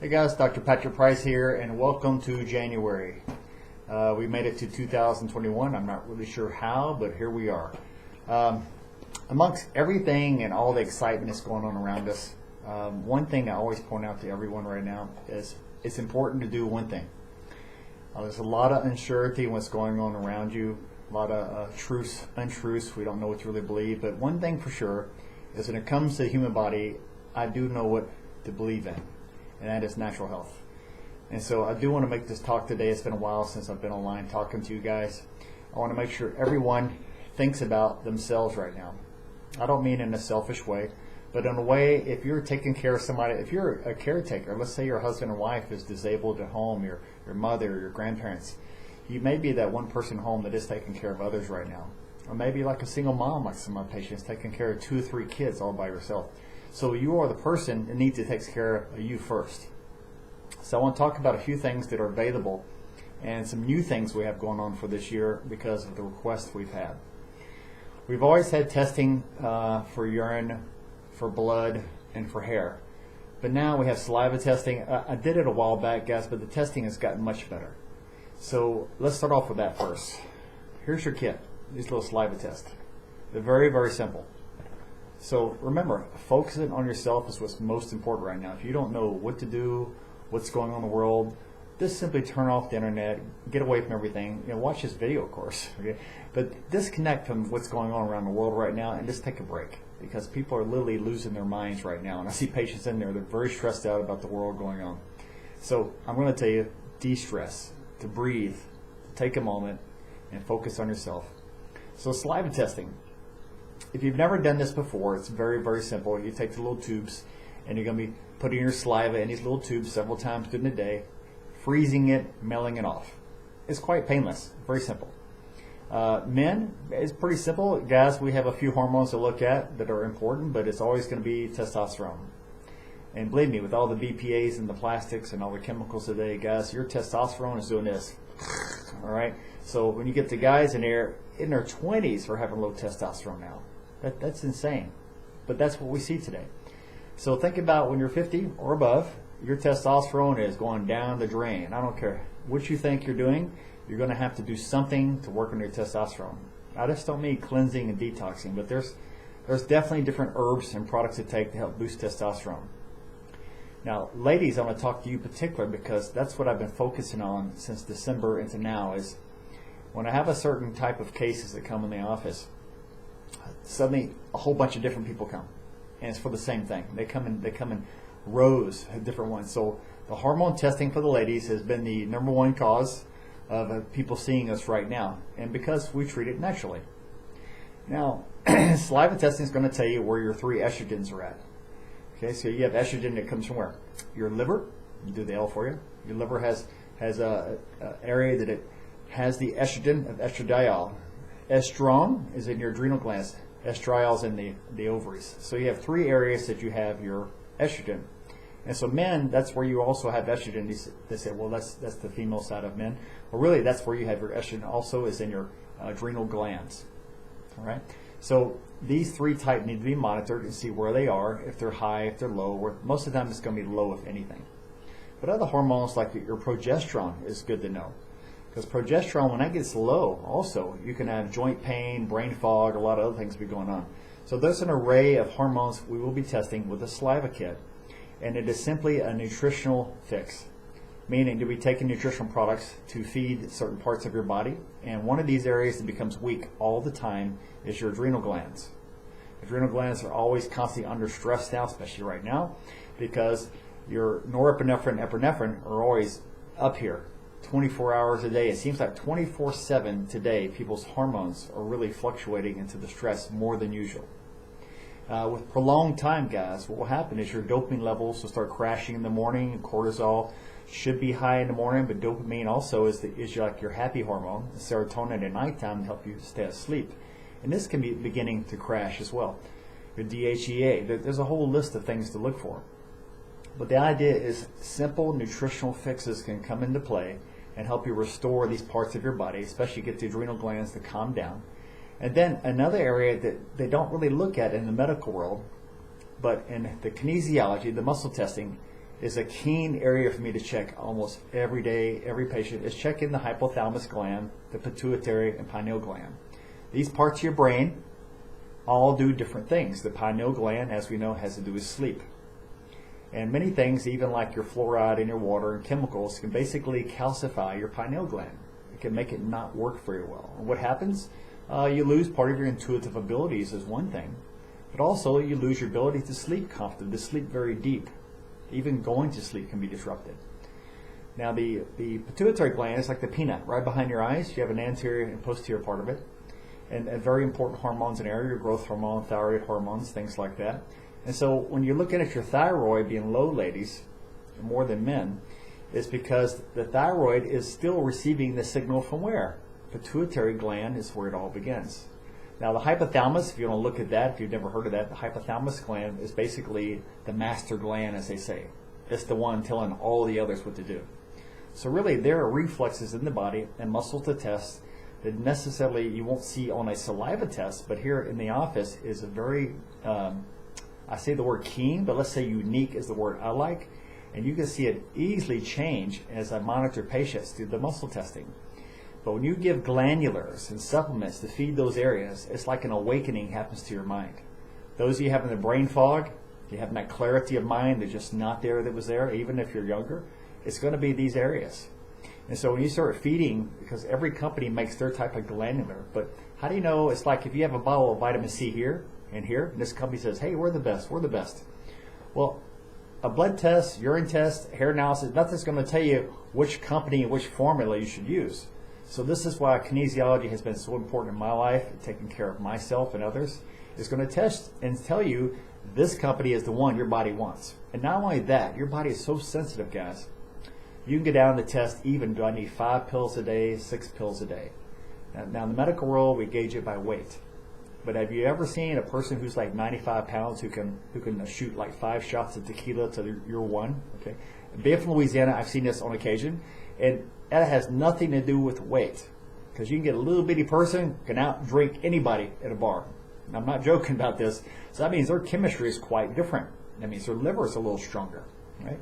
Hey guys, Dr. Patrick Price here, and welcome to January. We made it to 2021. I'm not really sure how, but here we are. Amongst everything and all the excitement that's going on around us, one thing I always point out to everyone right now is it's important to do one thing. There's a lot of uncertainty in what's going on around you, a lot of truths, untruths. We don't know what to really believe, but one thing for sure is when it comes to the human body, I do know what to believe in, and that is natural health. And so I do want to make this talk today. It's been a while since I've been online talking to you guys. I want to make sure everyone thinks about themselves right now. I don't mean in a selfish way, but in a way, if you're taking care of somebody, if you're a caretaker, let's say your husband and wife is disabled at home, your mother, your grandparents, you may be that one person home that is taking care of others right now. Or maybe like a single mom, like some of my patients, taking care of 2 or 3 kids all by yourself. So you are the person that needs to take care of you first. So I want to talk about a few things that are available and some new things we have going on for this year because of the requests we've had. We've always had testing for urine, for blood, and for hair. But now we have saliva testing. I did it a while back, guys, but the testing has gotten much better. So let's start off with that first. Here's your kit, these little saliva tests. They're very, very simple. So remember, focusing on yourself is what's most important right now. If you don't know what to do, what's going on in the world, just simply turn off the internet, get away from everything. Watch this video, of course, okay? But disconnect from what's going on around the world right now and just take a break, because people are literally losing their minds right now. And I see patients in there, they're very stressed out about the world going on. So I'm going to tell you, de-stress, to breathe, to take a moment, and focus on yourself. So saliva testing. If you've never done this before, it's very, very simple. You take the little tubes, and you're going to be putting your saliva in these little tubes several times during the day, freezing it, melting it off. It's quite painless, very simple. Men, it's pretty simple. Guys, we have a few hormones to look at that are important, but it's always going to be testosterone. And believe me, with all the BPAs and the plastics and all the chemicals today, guys, your testosterone is doing this. All right? So when you get the guys in their 20s are having low testosterone now. That's insane. But that's what we see today. So think about when you're 50 or above, your testosterone is going down the drain. I don't care what you think you're doing, you're going to have to do something to work on your testosterone. I just don't mean cleansing and detoxing, but there's definitely different herbs and products to take to help boost testosterone. Now, ladies, I want to talk to you in particular because that's what I've been focusing on since December into now is when I have a certain type of cases that come in the office, suddenly a whole bunch of different people come, and it's for the same thing. They come in rows of different ones. So the hormone testing for the ladies has been the #1 cause of people seeing us right now, and because we treat it naturally. Now, saliva testing is going to tell you where your 3 estrogens are at. Okay, so you have estrogen that comes from where? Your liver. You do the L for you. Your liver has a area that it has the estrogen of estradiol. Estrone is in your adrenal glands. Estriol is in the ovaries. So you have 3 areas that you have your estrogen. And so men, that's where you also have estrogen. They say, well, that's the female side of men. Well, really, that's where you have your estrogen also is in your adrenal glands. All right? So these 3 types need to be monitored and see where they are, if they're high, if they're low. Or most of the time it's going to be low, if anything. But other hormones like your progesterone is good to know. Because progesterone, when that gets low, also, you can have joint pain, brain fog, a lot of other things be going on. So there's an array of hormones we will be testing with a saliva kit. And it is simply a nutritional fix. Meaning to be taking nutritional products to feed certain parts of your body. And one of these areas that becomes weak all the time is your adrenal glands. Adrenal glands are always constantly under stress now, especially right now, because your norepinephrine and epinephrine are always up here 24 hours a day. It seems like 24/7 today, people's hormones are really fluctuating into the stress more than usual. With prolonged time, guys, what will happen is your dopamine levels will start crashing in the morning. Cortisol should be high in the morning, but dopamine also is like your happy hormone. Serotonin at nighttime to help you stay asleep. And this can be beginning to crash as well. Your DHEA, there's a whole list of things to look for. But the idea is simple nutritional fixes can come into play and help you restore these parts of your body, especially get the adrenal glands to calm down. And then another area that they don't really look at in the medical world, but in the kinesiology, the muscle testing, is a keen area for me to check almost every day, every patient, is checking the hypothalamus gland, the pituitary and pineal gland. These parts of your brain all do different things. The pineal gland, as we know, has to do with sleep. And many things, even like your fluoride in your water and chemicals, can basically calcify your pineal gland. It can make it not work very well. And what happens? You lose part of your intuitive abilities is one thing, but also you lose your ability to sleep comfortably, to sleep very deep. Even going to sleep can be disrupted. Now the pituitary gland is like the peanut right behind your eyes. You have an anterior and posterior part of it. And very important hormones in area, your growth hormone, thyroid hormones, things like that. And so when you're looking at your thyroid being low, ladies, more than men, is because the thyroid is still receiving the signal from where? Pituitary gland is where it all begins. Now the hypothalamus, if you want to look at that, if you've never heard of that, the hypothalamus gland is basically the master gland, as they say. It's the one telling all the others what to do. So really there are reflexes in the body and muscles to test that necessarily you won't see on a saliva test, but here in the office is a very, I say the word keen, but let's say unique is the word I like, and you can see it easily change as I monitor patients through the muscle testing. But when you give glandulars and supplements to feed those areas, it's like an awakening happens to your mind. Those of you having the brain fog, you having that clarity of mind that's just not there that was there, even if you're younger, it's going to be these areas. And so when you start feeding, because every company makes their type of glandular, but how do you know? It's like if you have a bottle of vitamin C here and here, and this company says, hey, we're the best, we're the best. Well, a blood test, urine test, hair analysis, nothing's going to tell you which company and which formula you should use. So this is why kinesiology has been so important in my life, taking care of myself and others. It's going to test and tell you this company is the one your body wants. And not only that, your body is so sensitive, guys. You can get down to test even, do I need 5 pills a day, 6 pills a day? Now in the medical world, we gauge it by weight. But have you ever seen a person who's like 95 pounds who can shoot like 5 shots of tequila to your one? Okay. Being from Louisiana, I've seen this on occasion. And that has nothing to do with weight. Because you can get a little bitty person can out-drink anybody at a bar. And I'm not joking about this. So that means their chemistry is quite different. That means their liver is a little stronger. Right?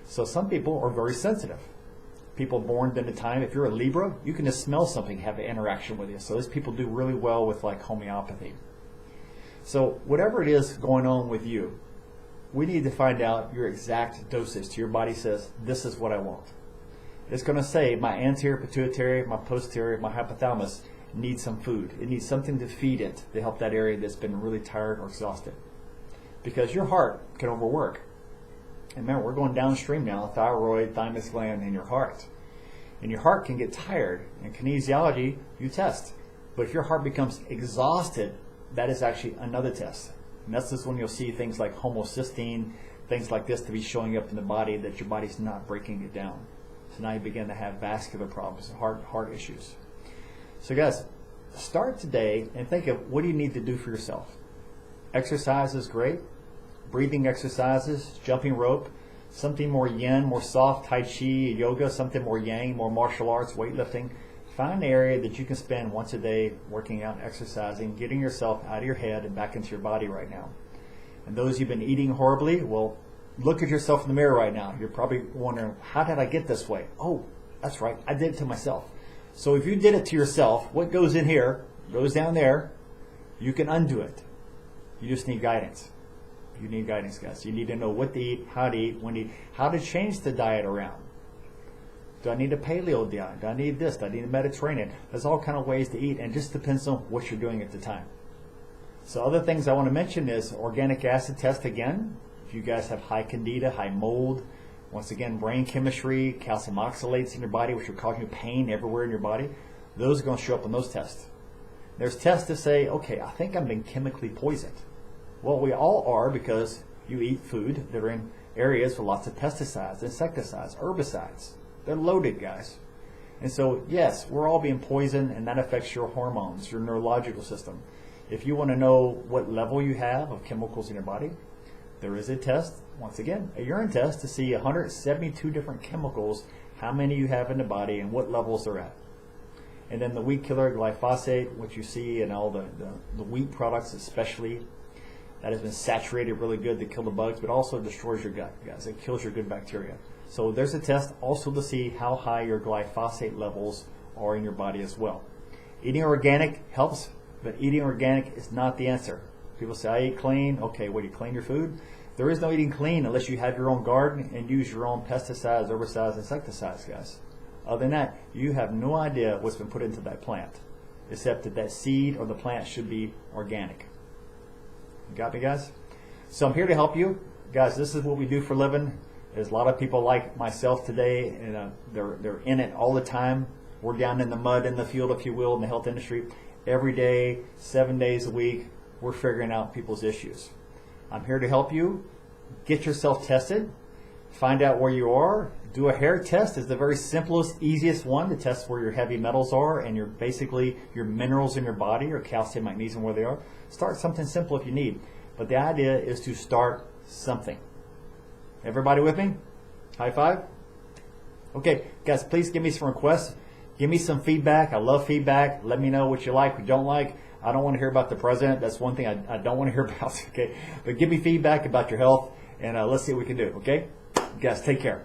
So some people are very sensitive. People born in a time, if you're a Libra, you can just smell something, have an interaction with you. So those people do really well with like homeopathy. So whatever it is going on with you, we need to find out your exact dosage till your body says, this is what I want. It's going to say my anterior pituitary, my posterior, my hypothalamus needs some food. It needs something to feed it to help that area that's been really tired or exhausted. Because your heart can overwork. And remember, we're going downstream now, thyroid, thymus gland, and your heart. And your heart can get tired. In kinesiology, you test. But if your heart becomes exhausted, that is actually another test. And that's just when you'll see things like homocysteine, things like this to be showing up in the body that your body's not breaking it down. So now you begin to have vascular problems, heart issues. So guys, start today and think of what do you need to do for yourself. Exercise is great. Breathing exercises, jumping rope, something more yin, more soft, tai chi, yoga, something more yang, more martial arts, weightlifting. Find an area that you can spend once a day working out, exercising, getting yourself out of your head and back into your body right now. And those who've been eating horribly, well, look at yourself in the mirror right now. You're probably wondering, how did I get this way? Oh, that's right, I did it to myself. So if you did it to yourself, what goes in here goes down there. You can undo it. You just need guidance. You need guidance, guys. You need to know what to eat, when to eat, how to change the diet around. Do I need a paleo diet? Do I need this? Do I need a Mediterranean? There's all kind of ways to eat, and it just depends on what you're doing at the time. So other things I want to mention is organic acid test again. If you guys have high candida, high mold, once again, brain chemistry, calcium oxalates in your body, which are causing you pain everywhere in your body, those are going to show up on those tests. There's tests to say, okay, I think I'm being chemically poisoned. Well, we all are because you eat food that are in areas with lots of pesticides, insecticides, herbicides. They're loaded, guys. And so, yes, we're all being poisoned, and that affects your hormones, your neurological system. If you want to know what level you have of chemicals in your body, there is a test, once again, a urine test to see 172 different chemicals, how many you have in the body and what levels they're at. And then the weed killer, glyphosate, which you see in all the wheat products especially. that has been saturated really good to kill the bugs, but also destroys your gut, guys. It kills your good bacteria. So there's a test also to see how high your glyphosate levels are in your body as well. Eating organic helps, but eating organic is not the answer. People say, I eat clean. Okay, well, you clean your food? There is no eating clean unless you have your own garden and use your own pesticides, herbicides, insecticides, guys. Other than that, you have no idea what's been put into that plant, except that that seed or the plant should be organic. You got me, guys? So I'm here to help you. Guys, this is what we do for a living. There's a lot of people like myself today, and they're in it all the time. We're down in the mud, in the field, if you will, in the health industry. Every day, 7 days a week, we're figuring out people's issues. I'm here to help you. Get yourself tested. Find out where you are. Do a hair test. It's the very simplest, easiest one to test where your heavy metals are and your basically your minerals in your body, or calcium, magnesium, where they are. Start something simple if you need. But the idea is to start something. Everybody with me? High five? Okay, guys, please give me some requests. Give me some feedback. I love feedback. Let me know what you like, what you don't like. I don't want to hear about the president. That's one thing I don't want to hear about. Okay, but give me feedback about your health, and let's see what we can do. Okay, guys, take care.